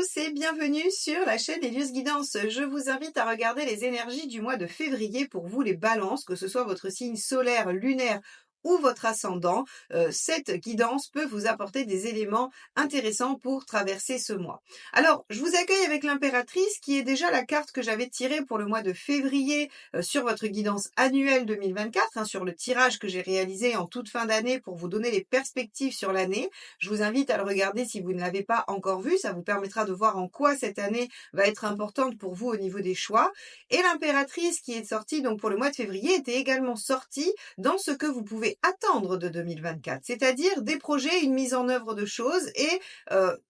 tous et bienvenue sur la chaîne Elios Guidance. Je vous invite à regarder les énergies du mois de février pour vous les balances, que ce soit votre signe solaire, lunaire ou votre ascendant. Cette guidance peut vous apporter des éléments intéressants pour traverser ce mois. Alors, je vous accueille avec l'impératrice qui est déjà la carte que j'avais tirée pour le mois de février sur votre guidance annuelle 2024, sur le tirage que j'ai réalisé en toute fin d'année pour vous donner les perspectives sur l'année. Je vous invite à le regarder si vous ne l'avez pas encore vu. Ça vous permettra de voir en quoi cette année va être importante pour vous au niveau des choix. Et l'impératrice qui est sortie donc pour le mois de février était également sortie dans ce que vous pouvez attendre de 2024, c'est-à-dire des projets, une mise en œuvre de choses et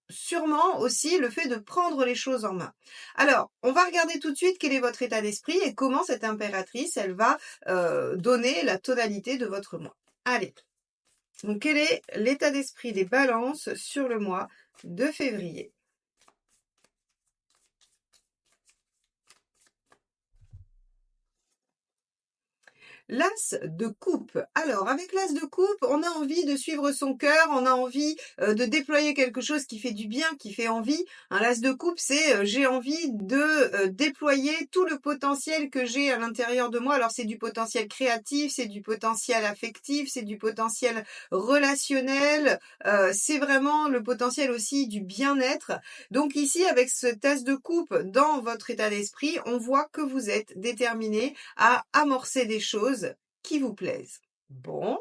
sûrement aussi le fait de prendre les choses en main. Alors, on va regarder tout de suite quel est votre état d'esprit et comment cette impératrice, elle va donner la tonalité de votre mois. Allez. Donc, quel est l'état d'esprit des balances sur le mois de février? L'as de coupe. Alors, avec l'as de coupe, on a envie de suivre son cœur, on a envie de déployer quelque chose qui fait du bien, qui fait envie. Un l'as de coupe, c'est j'ai envie de déployer tout le potentiel que j'ai à l'intérieur de moi. Alors, c'est du potentiel créatif, c'est du potentiel affectif, c'est du potentiel relationnel, c'est vraiment le potentiel aussi du bien-être. Donc ici, avec cet as de coupe dans votre état d'esprit, on voit que vous êtes déterminé à amorcer des choses qui vous plaisent. Bon,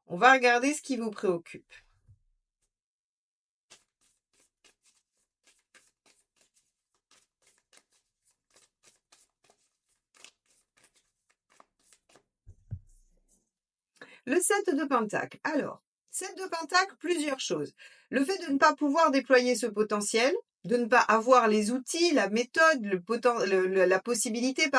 on va regarder ce qui vous préoccupe. Le 7 de Pentacle. Alors, 7 de Pentacle, plusieurs choses. Le fait de ne pas pouvoir déployer ce potentiel, de ne pas avoir les outils, la méthode, la possibilité,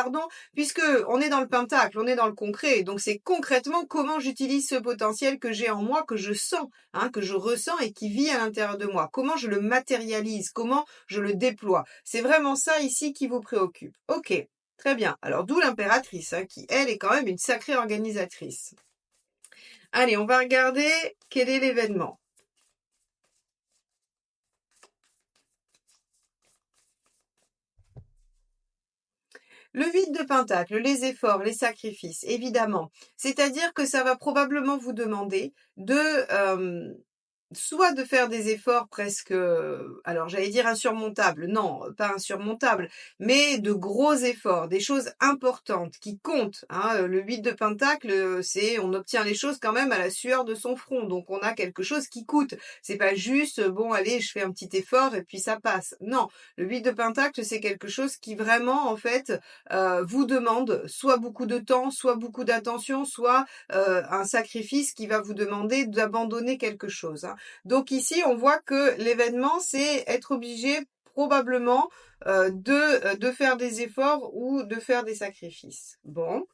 puisque on est dans le pentacle, on est dans le concret. Donc c'est concrètement comment j'utilise ce potentiel que j'ai en moi, que je sens, que je ressens et qui vit à l'intérieur de moi. Comment je le matérialise, comment je le déploie. C'est vraiment ça ici qui vous préoccupe. Ok, très bien. Alors d'où l'impératrice, qui elle est quand même une sacrée organisatrice. Allez, on va regarder quel est l'événement. Le vide de Pentacle, les efforts, les sacrifices, évidemment. C'est-à-dire que ça va probablement vous demander de soit de faire des efforts presque, alors j'allais dire insurmontables, non, pas insurmontables, mais de gros efforts, des choses importantes qui comptent. Le 8 de Pentacle, c'est on obtient les choses quand même à la sueur de son front, donc on a quelque chose qui coûte. C'est pas juste, bon allez, je fais un petit effort et puis ça passe. Non, le 8 de Pentacle, c'est quelque chose qui vraiment, en fait, vous demande soit beaucoup de temps, soit beaucoup d'attention, soit un sacrifice qui va vous demander d'abandonner quelque chose. Donc ici, on voit que l'événement, c'est être obligé probablement de faire des efforts ou de faire des sacrifices. Bon,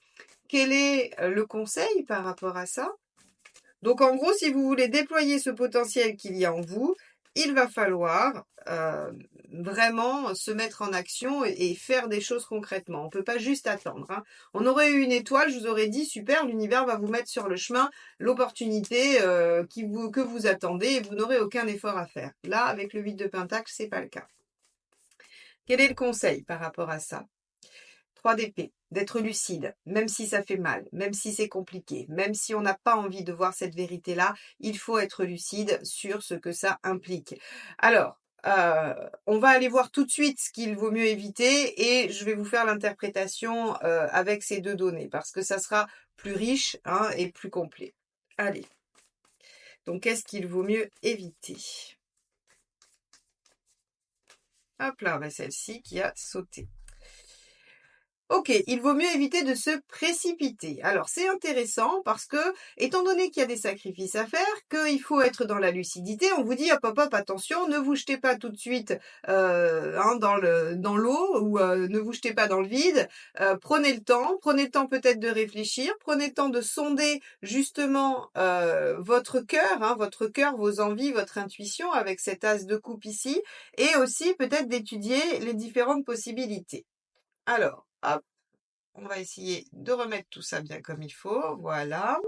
quel est le conseil par rapport à ça? Donc en gros, si vous voulez déployer ce potentiel qu'il y a en vous, il va falloir vraiment se mettre en action et faire des choses concrètement. On ne peut pas juste attendre. On aurait eu une étoile, je vous aurais dit, super, l'univers va vous mettre sur le chemin l'opportunité que vous attendez et vous n'aurez aucun effort à faire. Là, avec le 8 de Pentacle, c'est pas le cas. Quel est le conseil par rapport à ça? 3 d'épée, d'être lucide, même si ça fait mal, même si c'est compliqué, même si on n'a pas envie de voir cette vérité-là, il faut être lucide sur ce que ça implique. Alors, on va aller voir tout de suite ce qu'il vaut mieux éviter et je vais vous faire l'interprétation avec ces deux données parce que ça sera plus riche et plus complet. Allez, donc qu'est-ce qu'il vaut mieux éviter? Hop là, celle-ci qui a sauté. Ok, il vaut mieux éviter de se précipiter. Alors c'est intéressant parce que, étant donné qu'il y a des sacrifices à faire, qu'il faut être dans la lucidité, on vous dit hop hop hop attention, ne vous jetez pas tout de suite dans l'eau ou ne vous jetez pas dans le vide. Prenez le temps peut-être de réfléchir, prenez le temps de sonder justement votre cœur, vos envies, votre intuition avec cet as de coupe ici, et aussi peut-être d'étudier les différentes possibilités. Alors, hop, on va essayer de remettre tout ça bien comme il faut. Voilà.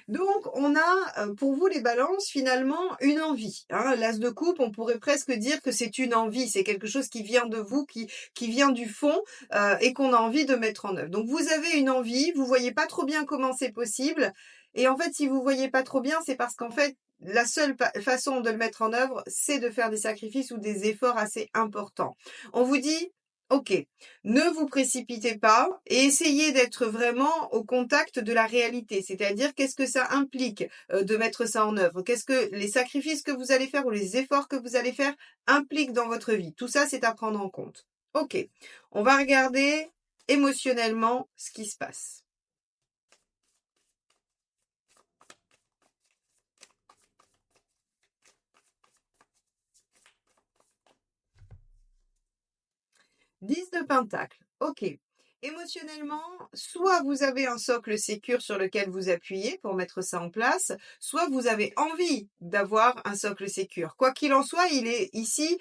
Donc, on a pour vous les balances finalement une envie. Hein. L'as de coupe, on pourrait presque dire que c'est une envie, c'est quelque chose qui vient de vous, qui vient du fond et qu'on a envie de mettre en œuvre. Donc, vous avez une envie, vous voyez pas trop bien comment c'est possible. Et en fait, si vous voyez pas trop bien, c'est parce qu'en fait, la seule façon de le mettre en œuvre, c'est de faire des sacrifices ou des efforts assez importants. On vous dit, OK, ne vous précipitez pas et essayez d'être vraiment au contact de la réalité. C'est-à-dire, qu'est-ce que ça implique de mettre ça en œuvre? Qu'est-ce que les sacrifices que vous allez faire ou les efforts que vous allez faire impliquent dans votre vie? Tout ça, c'est à prendre en compte. OK, on va regarder émotionnellement ce qui se passe. 10 de pentacle. OK. Émotionnellement, soit vous avez un socle sécure sur lequel vous appuyez pour mettre ça en place, soit vous avez envie d'avoir un socle sécure. Quoi qu'il en soit, il est ici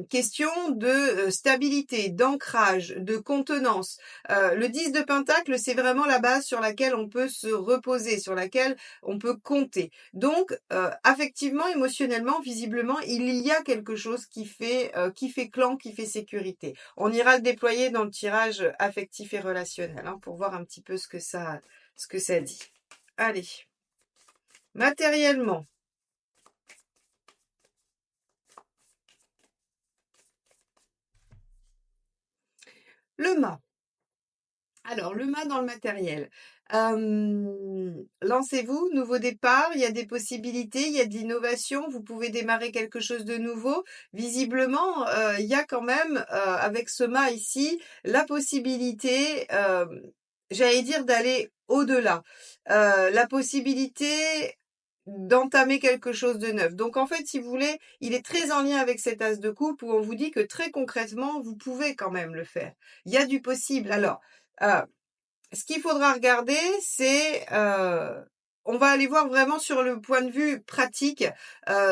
question de stabilité, d'ancrage, de contenance. Le 10 de pentacle, c'est vraiment la base sur laquelle on peut se reposer, sur laquelle on peut compter. Donc, affectivement, émotionnellement, visiblement, il y a quelque chose qui fait clan, qui fait sécurité. On ira le déployer dans le tirage affectif et relationnel hein, pour voir un petit peu ce que ça dit. Allez, matériellement. Le mât. Alors, le mât dans le matériel. Lancez-vous, nouveau départ, il y a des possibilités, il y a de l'innovation, vous pouvez démarrer quelque chose de nouveau. Visiblement, il y a quand même, avec ce mât ici, la possibilité, j'allais dire d'aller au-delà. La possibilité d'entamer quelque chose de neuf. Donc en fait, si vous voulez, il est très en lien avec cet as de coupe où on vous dit que très concrètement, vous pouvez quand même le faire. Il y a du possible. Alors, ce qu'il faudra regarder, c'est, on va aller voir vraiment sur le point de vue pratique,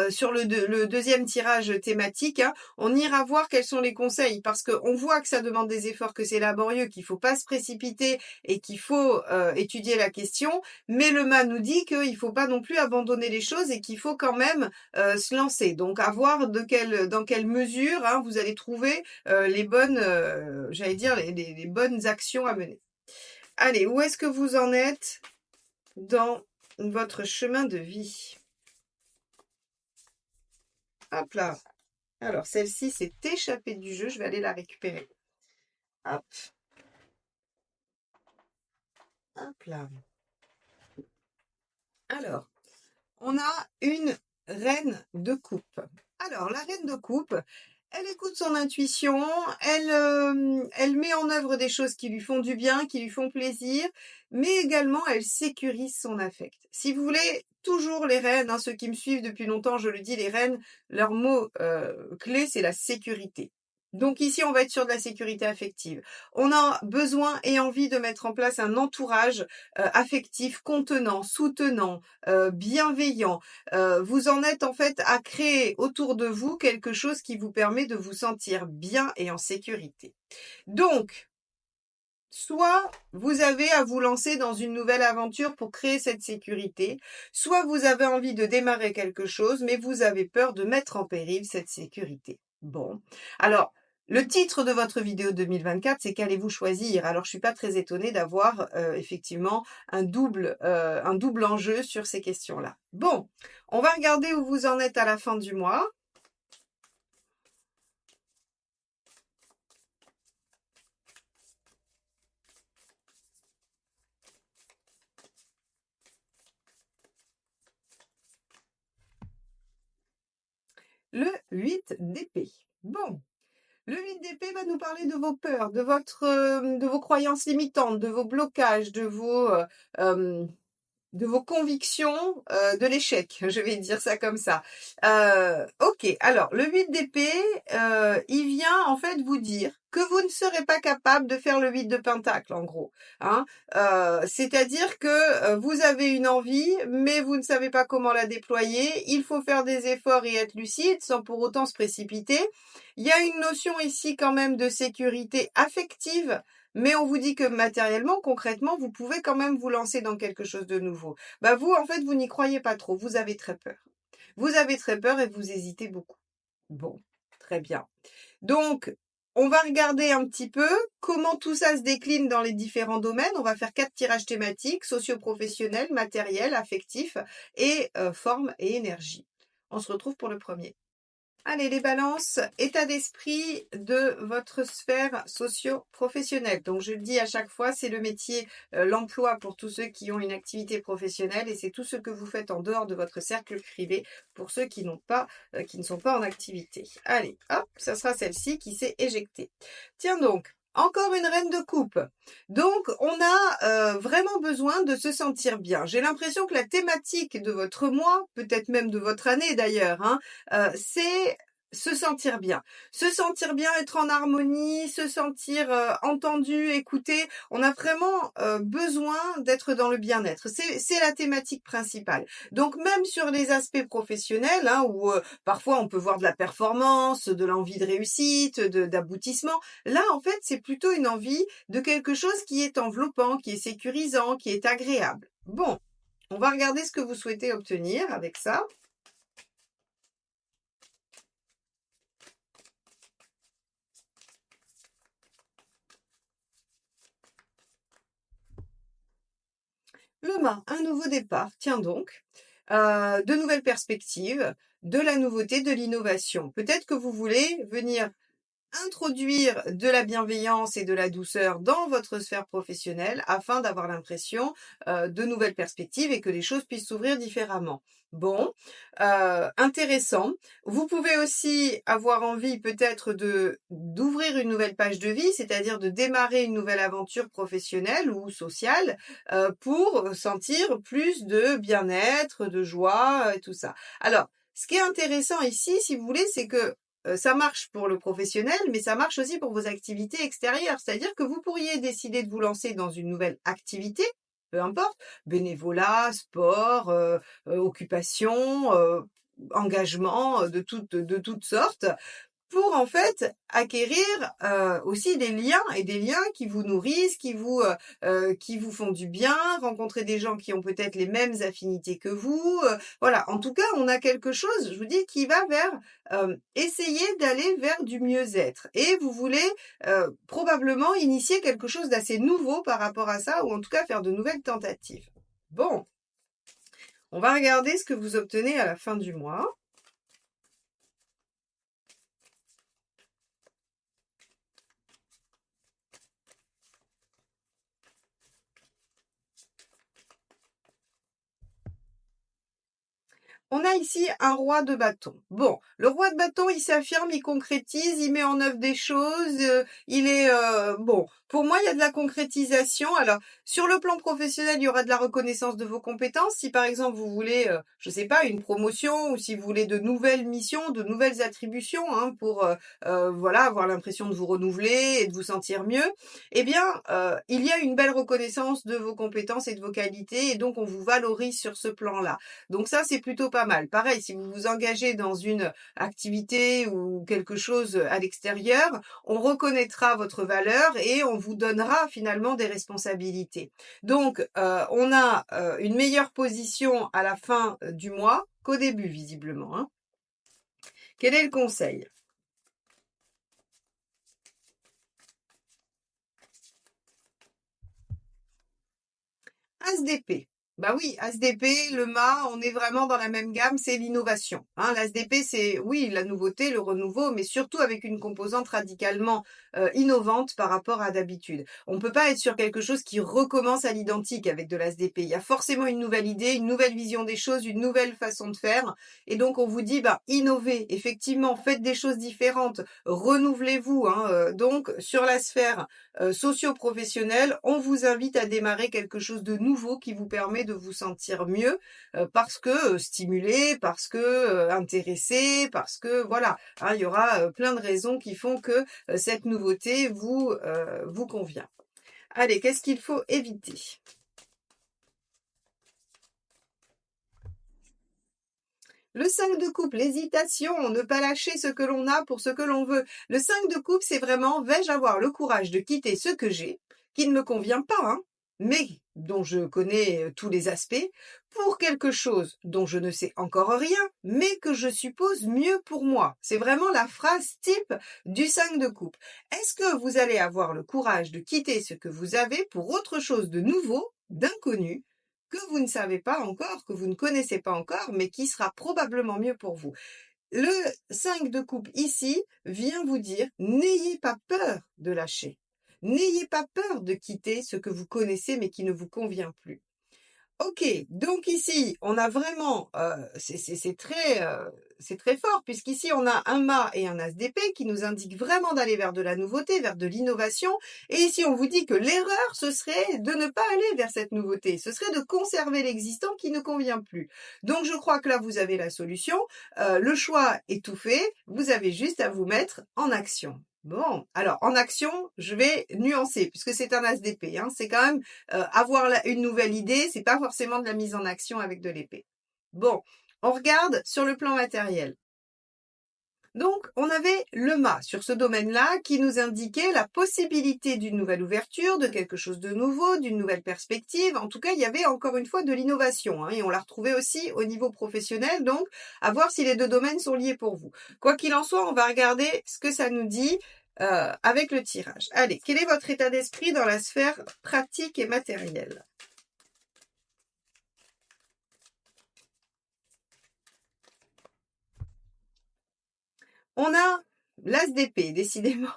sur le deuxième tirage thématique, hein. On ira voir quels sont les conseils parce qu'on voit que ça demande des efforts, que c'est laborieux, qu'il faut pas se précipiter et qu'il faut étudier la question. Mais le mât nous dit qu'il faut pas non plus abandonner les choses et qu'il faut quand même se lancer. Donc à voir dans quelle mesure hein, vous allez trouver les bonnes, j'allais dire les bonnes actions à mener. Allez, où est-ce que vous en êtes dans votre chemin de vie? Hop là. Alors, celle-ci s'est échappée du jeu. Je vais aller la récupérer. Hop. Hop là. Alors, on a une reine de coupe. Alors, la reine de coupe, elle écoute son intuition, elle met en œuvre des choses qui lui font du bien, qui lui font plaisir, mais également elle sécurise son affect. Si vous voulez, toujours les reines, hein, ceux qui me suivent depuis longtemps, je le dis, les reines, leur mot clé, c'est la sécurité. Donc ici, on va être sur de la sécurité affective. On a besoin et envie de mettre en place un entourage affectif, contenant, soutenant, bienveillant. Vous en êtes en fait à créer autour de vous quelque chose qui vous permet de vous sentir bien et en sécurité. Donc, soit vous avez à vous lancer dans une nouvelle aventure pour créer cette sécurité, soit vous avez envie de démarrer quelque chose, mais vous avez peur de mettre en péril cette sécurité. Bon, alors le titre de votre vidéo 2024, c'est qu'allez-vous choisir? Alors, je suis pas très étonnée d'avoir effectivement un double enjeu sur ces questions-là. Bon, on va regarder où vous en êtes à la fin du mois. Le 8 d'épée. Bon, le 8 d'épée va nous parler de vos peurs, de vos croyances limitantes, de vos blocages, de vos convictions, de l'échec, je vais dire ça comme ça. OK, alors le 8 d'épée, il vient en fait vous dire que vous ne serez pas capable de faire le 8 de pentacle, en gros. Hein. C'est-à-dire que vous avez une envie, mais vous ne savez pas comment la déployer. Il faut faire des efforts et être lucide sans pour autant se précipiter. Il y a une notion ici quand même de sécurité affective, mais on vous dit que matériellement, concrètement, vous pouvez quand même vous lancer dans quelque chose de nouveau. Bah vous, en fait, vous n'y croyez pas trop. Vous avez très peur. Vous avez très peur et vous hésitez beaucoup. Bon, très bien. Donc, on va regarder un petit peu comment tout ça se décline dans les différents domaines. On va faire 4 tirages thématiques, socio-professionnels, matériels, affectifs et forme et énergie. On se retrouve pour le premier. Allez, les balances, état d'esprit de votre sphère socio-professionnelle. Donc, je le dis à chaque fois, c'est le métier, l'emploi pour tous ceux qui ont une activité professionnelle et c'est tout ce que vous faites en dehors de votre cercle privé pour ceux qui n'ont pas, qui ne sont pas en activité. Allez, hop, ça sera celle-ci qui s'est éjectée. Tiens donc, encore une reine de coupe. Donc, on a vraiment besoin de se sentir bien. J'ai l'impression que la thématique de votre mois, peut-être même de votre année d'ailleurs, hein, c'est se sentir bien. Se sentir bien, être en harmonie, se sentir entendu, écouté. On a vraiment besoin d'être dans le bien-être. C'est la thématique principale. Donc même sur les aspects professionnels, hein, où parfois on peut voir de la performance, de l'envie de réussite, d'aboutissement, là en fait c'est plutôt une envie de quelque chose qui est enveloppant, qui est sécurisant, qui est agréable. Bon, on va regarder ce que vous souhaitez obtenir avec ça. Le mât, un nouveau départ, tiens donc, de nouvelles perspectives, de la nouveauté, de l'innovation. Peut-être que vous voulez venir introduire de la bienveillance et de la douceur dans votre sphère professionnelle afin d'avoir l'impression de nouvelles perspectives et que les choses puissent s'ouvrir différemment. Bon, intéressant. Vous pouvez aussi avoir envie peut-être d'ouvrir une nouvelle page de vie, c'est-à-dire de démarrer une nouvelle aventure professionnelle ou sociale pour sentir plus de bien-être, de joie et tout ça. Alors, ce qui est intéressant ici, si vous voulez, c'est que ça marche pour le professionnel, mais ça marche aussi pour vos activités extérieures. C'est-à-dire que vous pourriez décider de vous lancer dans une nouvelle activité, peu importe, bénévolat, sport, occupation, engagement de toutes sortes, pour en fait acquérir aussi des liens et des liens qui vous nourrissent, qui vous font du bien, rencontrer des gens qui ont peut-être les mêmes affinités que vous. Voilà, en tout cas, on a quelque chose, je vous dis, qui va vers essayer d'aller vers du mieux-être. Et vous voulez probablement initier quelque chose d'assez nouveau par rapport à ça, ou en tout cas faire de nouvelles tentatives. Bon, on va regarder ce que vous obtenez à la fin du mois. On a ici un roi de bâton. Bon, le roi de bâton, il s'affirme, il concrétise, il met en œuvre des choses, il est bon. Pour moi, il y a de la concrétisation. Alors, sur le plan professionnel, il y aura de la reconnaissance de vos compétences. Si par exemple vous voulez, je sais pas, une promotion ou si vous voulez de nouvelles missions, de nouvelles attributions, hein, pour voilà avoir l'impression de vous renouveler et de vous sentir mieux, eh bien, il y a une belle reconnaissance de vos compétences et de vos qualités, et donc on vous valorise sur ce plan-là. Donc ça, c'est plutôt pas mal. Pareil, si vous vous engagez dans une activité ou quelque chose à l'extérieur, on reconnaîtra votre valeur et on vous donnera finalement des responsabilités. Donc, on a une meilleure position à la fin du mois qu'au début, visiblement. Hein. Quel est le conseil ? As d'épée. Bah oui, As d'épée, le mât, on est vraiment dans la même gamme, c'est l'innovation. Hein, l'As d'épée, c'est oui, la nouveauté, le renouveau, mais surtout avec une composante radicalement innovante par rapport à d'habitude. On peut pas être sur quelque chose qui recommence à l'identique avec de l'As d'épée. Il y a forcément une nouvelle idée, une nouvelle vision des choses, une nouvelle façon de faire. Et donc on vous dit, bah innovez, effectivement, faites des choses différentes, renouvelez-vous. Hein, donc sur la sphère socio-professionnelle, on vous invite à démarrer quelque chose de nouveau qui vous permet de vous sentir mieux parce que stimulé, parce que intéressé, parce que voilà, hein, il y aura plein de raisons qui font que cette nouveauté vous convient. Allez, qu'est-ce qu'il faut éviter? Le 5 de coupe, l'hésitation, ne pas lâcher ce que l'on a pour ce que l'on veut. Le 5 de coupe, c'est vraiment, vais-je avoir le courage de quitter ce que j'ai, qui ne me convient pas, hein, mais dont je connais tous les aspects, pour quelque chose dont je ne sais encore rien, mais que je suppose mieux pour moi. C'est vraiment la phrase type du 5 de coupe. Est-ce que vous allez avoir le courage de quitter ce que vous avez pour autre chose de nouveau, d'inconnu, que vous ne savez pas encore, que vous ne connaissez pas encore, mais qui sera probablement mieux pour vous? Le 5 de coupe ici vient vous dire, n'ayez pas peur de lâcher. N'ayez pas peur de quitter ce que vous connaissez mais qui ne vous convient plus. OK, donc ici, on a vraiment, c'est très fort puisqu'ici on a un mât et un as d'épée qui nous indiquent vraiment d'aller vers de la nouveauté, vers de l'innovation et ici on vous dit que l'erreur ce serait de ne pas aller vers cette nouveauté, ce serait de conserver l'existant qui ne convient plus. Donc je crois que là vous avez la solution, le choix est tout fait, vous avez juste à vous mettre en action. Bon, alors en action, je vais nuancer puisque c'est un as d'épée, hein, c'est quand même avoir une nouvelle idée, c'est pas forcément de la mise en action avec de l'épée. Bon, on regarde sur le plan matériel. Donc, on avait le mât sur ce domaine-là qui nous indiquait la possibilité d'une nouvelle ouverture, de quelque chose de nouveau, d'une nouvelle perspective. En tout cas, il y avait encore une fois de l'innovation, hein, et on l'a retrouvé aussi au niveau professionnel. Donc, à voir si les deux domaines sont liés pour vous. Quoi qu'il en soit, on va regarder ce que ça nous dit avec le tirage. Allez, quel est votre état d'esprit dans la sphère pratique et matérielle? On a l'as d'épée, décidément,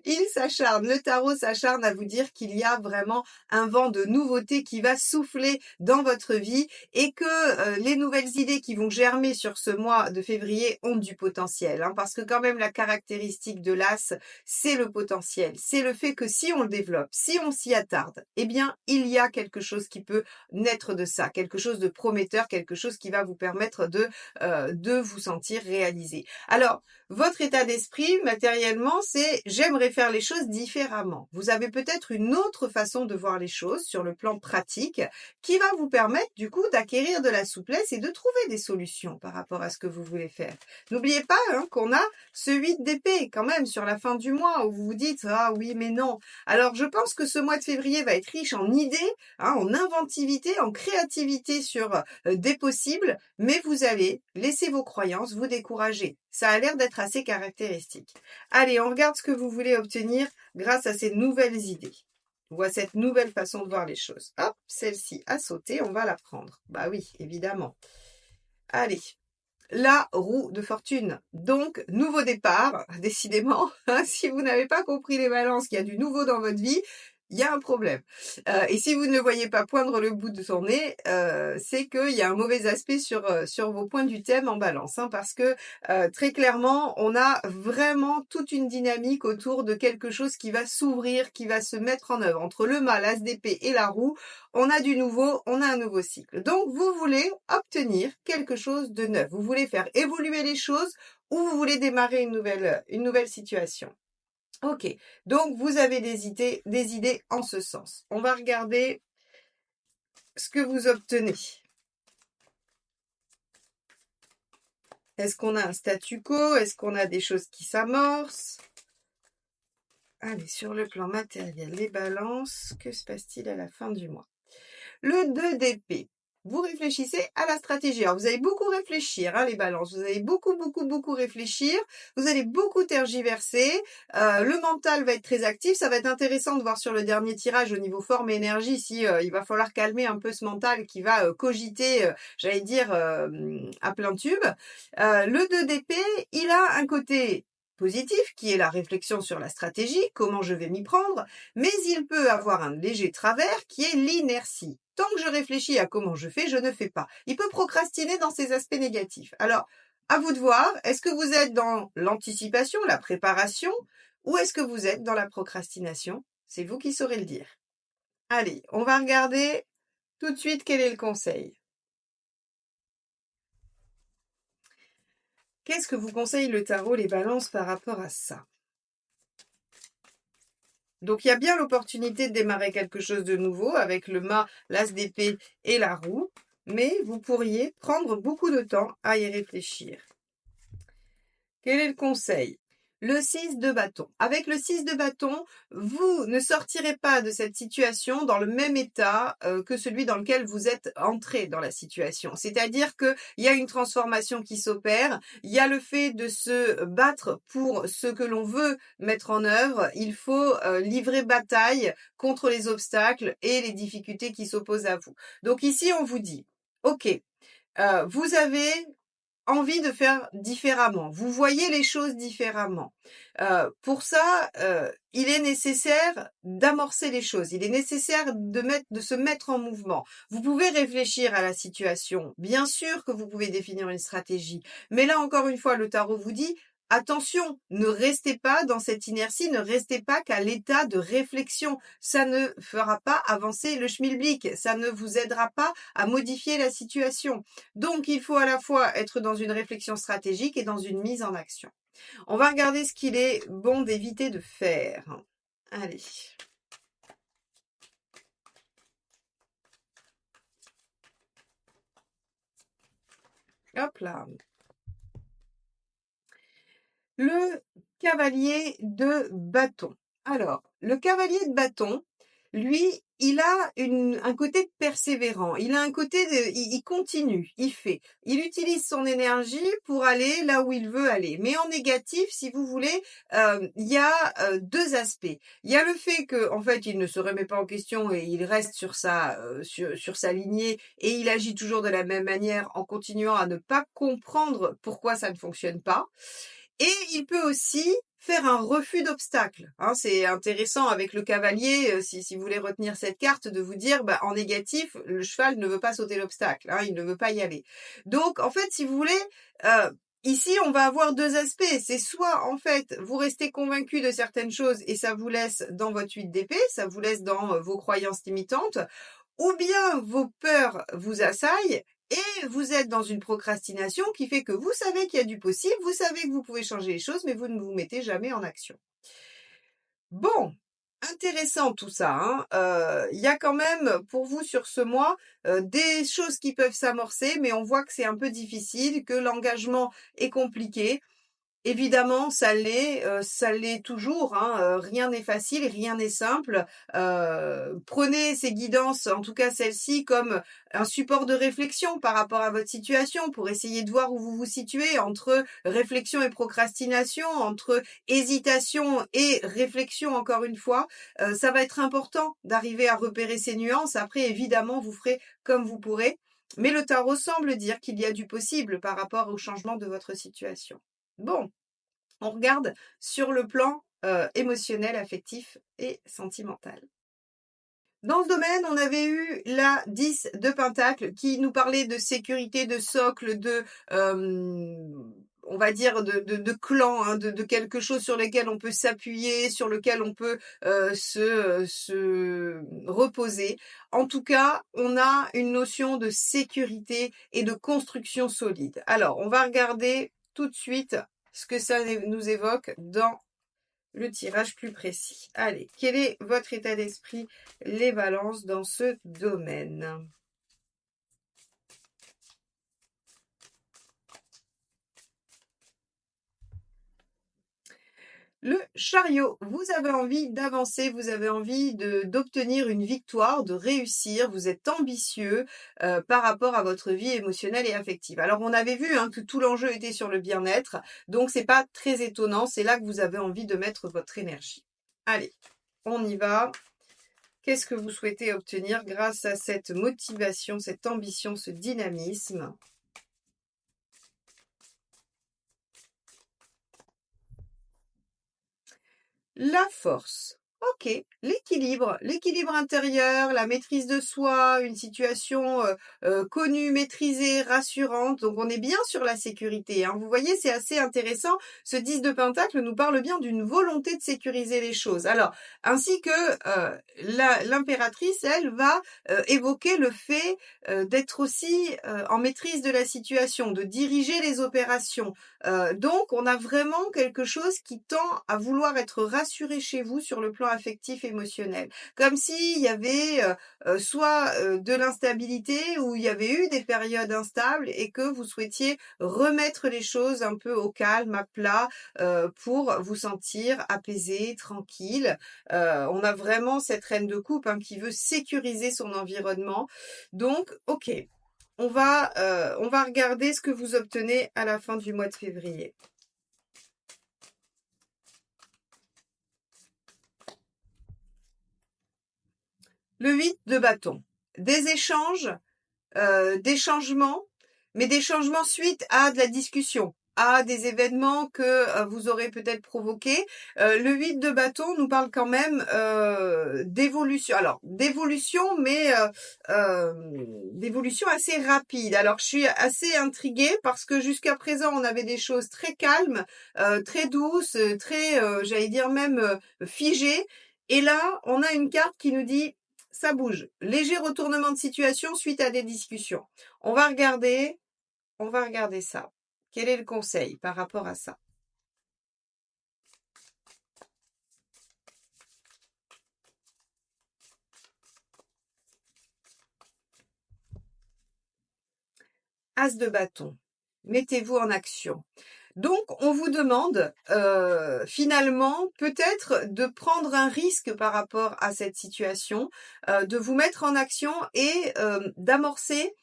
il s'acharne, le tarot s'acharne à vous dire qu'il y a vraiment un vent de nouveauté qui va souffler dans votre vie et que les nouvelles idées qui vont germer sur ce mois de février ont du potentiel. Hein, parce que quand même la caractéristique de l'as, c'est le potentiel. C'est le fait que si on le développe, si on s'y attarde, eh bien il y a quelque chose qui peut naître de ça, quelque chose de prometteur, quelque chose qui va vous permettre de vous sentir réalisé. Alors, votre état d'esprit, matériellement, c'est j'aimerais faire les choses différemment. Vous avez peut-être une autre façon de voir les choses sur le plan pratique qui va vous permettre du coup d'acquérir de la souplesse et de trouver des solutions par rapport à ce que vous voulez faire. N'oubliez pas hein, qu'on a ce 8 d'épée quand même sur la fin du mois où vous vous dites ah oui mais non. Alors je pense que ce mois de février va être riche en idées, hein, en inventivité, en créativité sur des possibles, mais vous allez laisser vos croyances vous décourager. Ça a l'air d'être assez caractéristique. Allez, on regarde ce que vous voulez obtenir grâce à ces nouvelles idées ou à cette nouvelle façon de voir les choses. Hop, celle-ci a sauté, on va la prendre. Bah oui, évidemment. Allez, la roue de fortune. Donc, nouveau départ, décidément. Si vous n'avez pas compris les balances, qu'il y a du nouveau dans votre vie, il y a un problème. Et si vous ne le voyez pas poindre le bout de son nez, c'est qu'il y a un mauvais aspect sur vos points du thème en balance. Hein, parce que très clairement, on a vraiment toute une dynamique autour de quelque chose qui va s'ouvrir, qui va se mettre en œuvre. Entre le mât, l'as d'épée et la roue, on a du nouveau, on a un nouveau cycle. Donc, vous voulez obtenir quelque chose de neuf. Vous voulez faire évoluer les choses ou vous voulez démarrer une nouvelle situation. Ok, donc vous avez des idées en ce sens. On va regarder ce que vous obtenez. Est-ce qu'on a un statu quo? Est-ce qu'on a des choses qui s'amorcent? Allez, sur le plan matériel, les balances, que se passe-t-il à la fin du mois? Le 2 d'épée. Vous réfléchissez à la stratégie. Alors, vous allez beaucoup réfléchir, hein, les balances. Vous allez beaucoup réfléchir. Vous allez beaucoup tergiverser. Le mental va être très actif. Ça va être intéressant de voir sur le dernier tirage au niveau forme et énergie si il va falloir calmer un peu ce mental qui va cogiter, j'allais dire, à plein tube. Le 2 d'épée, il a un côté positif qui est la réflexion sur la stratégie, comment je vais m'y prendre, mais il peut avoir un léger travers qui est l'inertie. Tant que je réfléchis à comment je fais, je ne fais pas. Il peut procrastiner dans ses aspects négatifs. Alors, à vous de voir, est-ce que vous êtes dans l'anticipation, la préparation, ou est-ce que vous êtes dans la procrastination? C'est vous qui saurez le dire. Allez, on va regarder Tout de suite, quel est le conseil? Qu'est-ce que vous conseille le tarot, les balances par rapport à ça? Donc il y a bien l'opportunité de démarrer quelque chose de nouveau avec le mât, l'as d'épée et la roue, mais vous pourriez prendre beaucoup de temps à y réfléchir. Quel est le conseil? Le 6 de bâton. Avec le 6 de bâton, vous ne sortirez pas de cette situation dans le même état que celui dans lequel vous êtes entré dans la situation. C'est-à-dire qu'il y a une transformation qui s'opère, il y a le fait de se battre pour ce que l'on veut mettre en œuvre, il faut livrer bataille contre les obstacles et les difficultés qui s'opposent à vous. Donc ici, on vous dit, ok, vous avez envie de faire différemment. Vous voyez les choses différemment. Pour ça, il est nécessaire d'amorcer les choses. Il est nécessaire de se mettre en mouvement. Vous pouvez réfléchir à la situation. Bien sûr que vous pouvez définir une stratégie. Mais là, encore une fois, le tarot vous dit, attention, ne restez pas dans cette inertie, ne restez pas qu'à l'état de réflexion. Ça ne fera pas avancer le schmilblick. Ça ne vous aidera pas à modifier la situation. Donc, il faut à la fois être dans une réflexion stratégique et dans une mise en action. On va regarder ce qu'il est bon d'éviter de faire. Allez. Hop là. Le cavalier de bâton. Alors, le cavalier de bâton, lui, il a un côté persévérant. Il a un côté il continue, il fait. Il utilise son énergie pour aller là où il veut aller. Mais en négatif, si vous voulez, il y a deux aspects. Il y a le fait que, en fait, il ne se remet pas en question et il reste sur sa lignée et il agit toujours de la même manière en continuant à ne pas comprendre pourquoi ça ne fonctionne pas. Et il peut aussi faire un refus d'obstacle. Hein, c'est intéressant avec le cavalier, si vous voulez retenir cette carte, de vous dire, en négatif, le cheval ne veut pas sauter l'obstacle, hein, il ne veut pas y aller. Donc, en fait, si vous voulez, ici, on va avoir deux aspects. C'est soit, en fait, vous restez convaincu de certaines choses et ça vous laisse dans votre 8 d'épée, ça vous laisse dans vos croyances limitantes, ou bien vos peurs vous assaillent et vous êtes dans une procrastination qui fait que vous savez qu'il y a du possible, vous savez que vous pouvez changer les choses, mais vous ne vous mettez jamais en action. Bon, intéressant tout ça. Il y a quand même pour vous sur ce mois des choses qui peuvent s'amorcer, mais on voit que c'est un peu difficile, que l'engagement est compliqué. Évidemment, ça l'est toujours, hein, rien n'est facile, rien n'est simple. Prenez ces guidances, en tout cas celle-ci, comme un support de réflexion par rapport à votre situation pour essayer de voir où vous vous situez entre réflexion et procrastination, entre hésitation et réflexion encore une fois. Ça va être important d'arriver à repérer ces nuances. Après, évidemment, vous ferez comme vous pourrez. Mais le tarot semble dire qu'il y a du possible par rapport au changement de votre situation. Bon, on regarde sur le plan émotionnel, affectif et sentimental. Dans ce domaine, on avait eu la 10 de Pentacle qui nous parlait de sécurité, de socle, on va dire, de clan, hein, de quelque chose sur lequel on peut s'appuyer, sur lequel on peut se reposer. En tout cas, on a une notion de sécurité et de construction solide. Alors, on va regarder tout de suite ce que ça nous évoque dans le tirage plus précis. Allez, quel est votre état d'esprit, les balances, dans ce domaine? Le chariot, vous avez envie d'avancer, vous avez envie d'obtenir une victoire, de réussir, vous êtes ambitieux par rapport à votre vie émotionnelle et affective. Alors on avait vu que tout l'enjeu était sur le bien-être, donc c'est pas très étonnant, c'est là que vous avez envie de mettre votre énergie. Allez, on y va. Qu'est-ce que vous souhaitez obtenir grâce à cette motivation, cette ambition, ce dynamisme? La force. OK, l'équilibre intérieur, la maîtrise de soi, une situation, connue, maîtrisée, rassurante, donc on est bien sur la sécurité, hein. Vous voyez, c'est assez intéressant. Ce 10 de pentacle nous parle bien d'une volonté de sécuriser les choses. Alors, ainsi que, l'impératrice, elle, va, évoquer le fait, d'être aussi, en maîtrise de la situation, de diriger les opérations. Donc on a vraiment quelque chose qui tend à vouloir être rassuré chez vous sur le plan affectif émotionnel. Comme s'il y avait, soit, de l'instabilité ou il y avait eu des périodes instables et que vous souhaitiez remettre les choses un peu au calme, à plat, pour vous sentir apaisé, tranquille. On a vraiment cette reine de coupe, hein, qui veut sécuriser son environnement. Donc OK, on va regarder ce que vous obtenez à la fin du mois de février. Le 8 de bâton. Des échanges, des changements, mais des changements suite à de la discussion, à des événements que vous aurez peut-être provoqués. Le 8 de bâton nous parle quand même d'évolution. Alors, d'évolution, mais d'évolution assez rapide. Alors, je suis assez intriguée parce que jusqu'à présent, on avait des choses très calmes, très douces, très, j'allais dire même figées. Et là, on a une carte qui nous dit ça bouge. Léger retournement de situation suite à des discussions. On va regarder, on va regarder ça. Quel est le conseil par rapport à ça? As de bâton. Mettez-vous en action. Donc, on vous demande finalement peut-être de prendre un risque par rapport à cette situation, de vous mettre en action et d'amorcer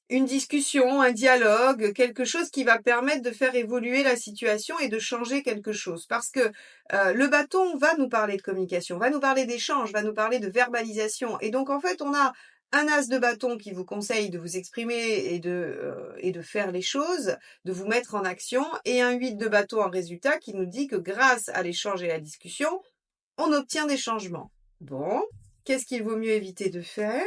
une discussion, un dialogue, quelque chose qui va permettre de faire évoluer la situation et de changer quelque chose. Parce que le bâton va nous parler de communication, va nous parler d'échange, va nous parler de verbalisation. Et donc en fait, on a un as de bâton qui vous conseille de vous exprimer et de faire les choses, de vous mettre en action, et un 8 de bâton en résultat qui nous dit que grâce à l'échange et la discussion, on obtient des changements. Bon, qu'est-ce qu'il vaut mieux éviter de faire?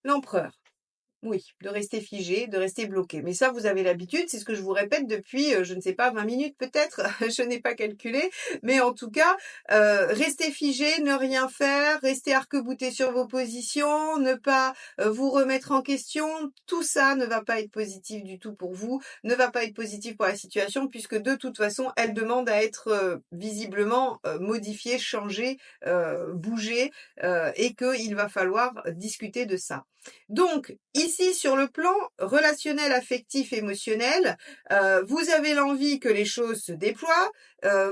L'empereur. Oui, de rester figé, de rester bloqué. Mais ça, vous avez l'habitude, c'est ce que je vous répète depuis, je ne sais pas, 20 minutes peut-être, je n'ai pas calculé. Mais en tout cas, rester figé, ne rien faire, rester arc-bouté sur vos positions, ne pas vous remettre en question, tout ça ne va pas être positif du tout pour vous, ne va pas être positif pour la situation, puisque de toute façon, elle demande à être visiblement modifiée, changée, bougée, et qu'il va falloir discuter de ça. Donc, ici, sur le plan relationnel, affectif, émotionnel, vous avez l'envie que les choses se déploient,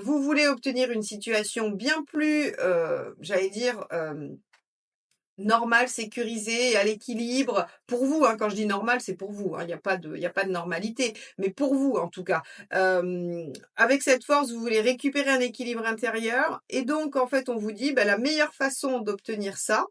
vous voulez obtenir une situation bien plus, j'allais dire, normale, sécurisée, à l'équilibre, pour vous, hein, quand je dis normal, c'est pour vous, hein, il y a pas de normalité, mais pour vous en tout cas. Avec cette force, vous voulez récupérer un équilibre intérieur et donc en fait, on vous dit, bah, la meilleure façon d'obtenir ça,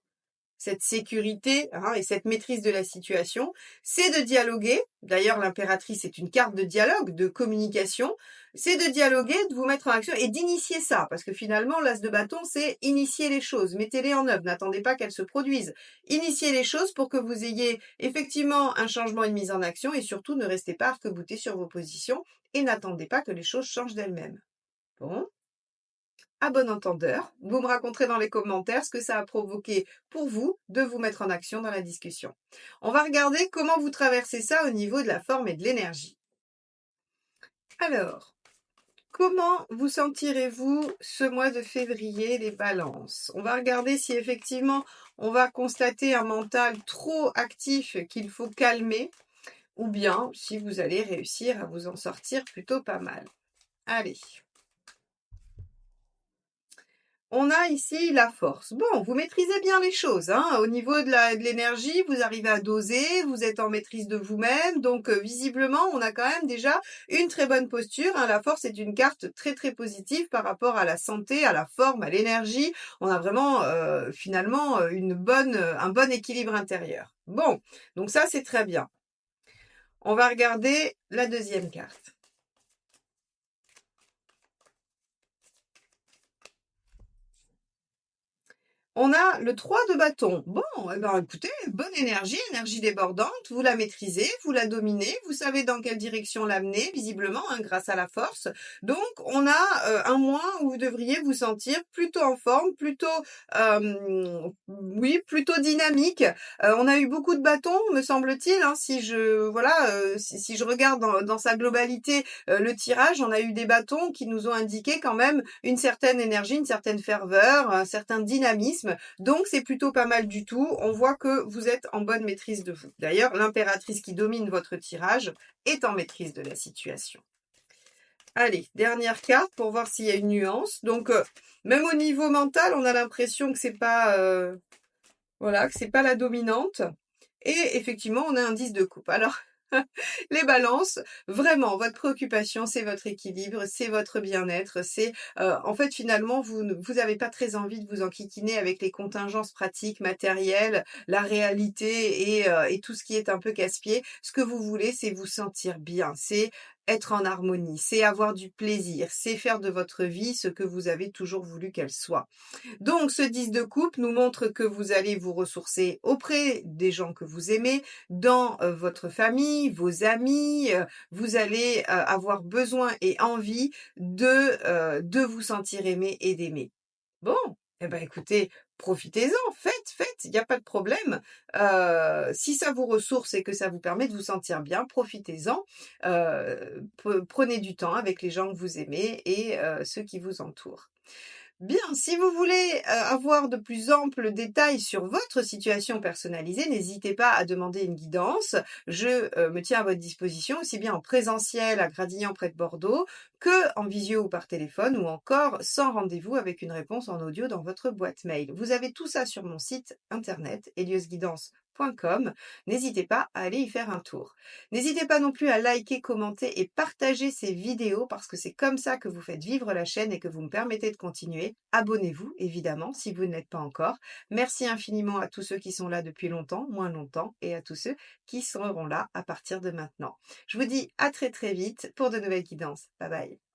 cette sécurité, hein, et cette maîtrise de la situation, c'est de dialoguer. D'ailleurs, l'impératrice est une carte de dialogue, de communication. C'est de dialoguer, de vous mettre en action et d'initier ça. Parce que finalement, l'as de bâton, c'est initier les choses. Mettez-les en œuvre. N'attendez pas qu'elles se produisent. Initiez les choses pour que vous ayez effectivement un changement, une mise en action et surtout ne restez pas arc-boutés sur vos positions et n'attendez pas que les choses changent d'elles-mêmes. Bon. À bon entendeur, vous me raconterez dans les commentaires ce que ça a provoqué pour vous de vous mettre en action dans la discussion. On va regarder comment vous traversez ça au niveau de la forme et de l'énergie. Alors, comment vous sentirez-vous ce mois de février, les balances? On va regarder si effectivement on va constater un mental trop actif qu'il faut calmer ou bien si vous allez réussir à vous en sortir plutôt pas mal. Allez. On a ici la force. Bon, vous maîtrisez bien les choses, hein. Au niveau de l'énergie, vous arrivez à doser, vous êtes en maîtrise de vous-même, donc visiblement, on a quand même déjà une très bonne posture, hein. La force est une carte très, très positive par rapport à la santé, à la forme, à l'énergie. On a vraiment, finalement, un bon équilibre intérieur. Bon, donc ça, c'est très bien. On va regarder la deuxième carte. On a le 3 de bâton. Bon, eh ben, écoutez, bonne énergie, énergie débordante, vous la maîtrisez, vous la dominez, vous savez dans quelle direction l'amener, visiblement, hein, grâce à la force. Donc, on a un mois où vous devriez vous sentir plutôt en forme, plutôt, oui, plutôt dynamique. On a eu beaucoup de bâtons, me semble-t-il, hein, si je regarde dans sa globalité le tirage, on a eu des bâtons qui nous ont indiqué quand même une certaine énergie, une certaine ferveur, un certain dynamisme. Donc c'est plutôt pas mal du tout. On voit que vous êtes en bonne maîtrise de vous. D'ailleurs, l'impératrice qui domine votre tirage est en maîtrise de la situation. Allez, dernière carte pour voir s'il y a une nuance. Donc même au niveau mental, on a l'impression que c'est pas la dominante. Et effectivement, on a un 10 de coupe. Alors, les balances, vraiment, votre préoccupation, c'est votre équilibre, c'est votre bien-être, en fait, finalement, vous avez pas très envie de vous enquiquiner avec les contingences pratiques, matérielles, la réalité et tout ce qui est un peu casse-pied. Ce que vous voulez, c'est vous sentir bien, c'est être en harmonie, c'est avoir du plaisir, c'est faire de votre vie ce que vous avez toujours voulu qu'elle soit. Donc ce 10 de coupe nous montre que vous allez vous ressourcer auprès des gens que vous aimez, dans votre famille, vos amis, vous allez avoir besoin et envie de vous sentir aimé et d'aimer. Bon, eh ben écoutez, profitez-en, faites, il n'y a pas de problème. Si ça vous ressource et que ça vous permet de vous sentir bien, profitez-en. Prenez du temps avec les gens que vous aimez et ceux qui vous entourent. Bien, si vous voulez avoir de plus amples détails sur votre situation personnalisée, n'hésitez pas à demander une guidance. Je me tiens à votre disposition, aussi bien en présentiel à Gradignan près de Bordeaux, que en visio ou par téléphone, ou encore sans rendez-vous avec une réponse en audio dans votre boîte mail. Vous avez tout ça sur mon site internet eliosguidance.com. N'hésitez pas à aller y faire un tour. N'hésitez pas non plus à liker, commenter et partager ces vidéos parce que c'est comme ça que vous faites vivre la chaîne et que vous me permettez de continuer. Abonnez-vous, évidemment, si vous ne l'êtes pas encore. Merci infiniment à tous ceux qui sont là depuis longtemps, moins longtemps, et à tous ceux qui seront là à partir de maintenant. Je vous dis à très très vite pour de nouvelles guidances. Bye bye.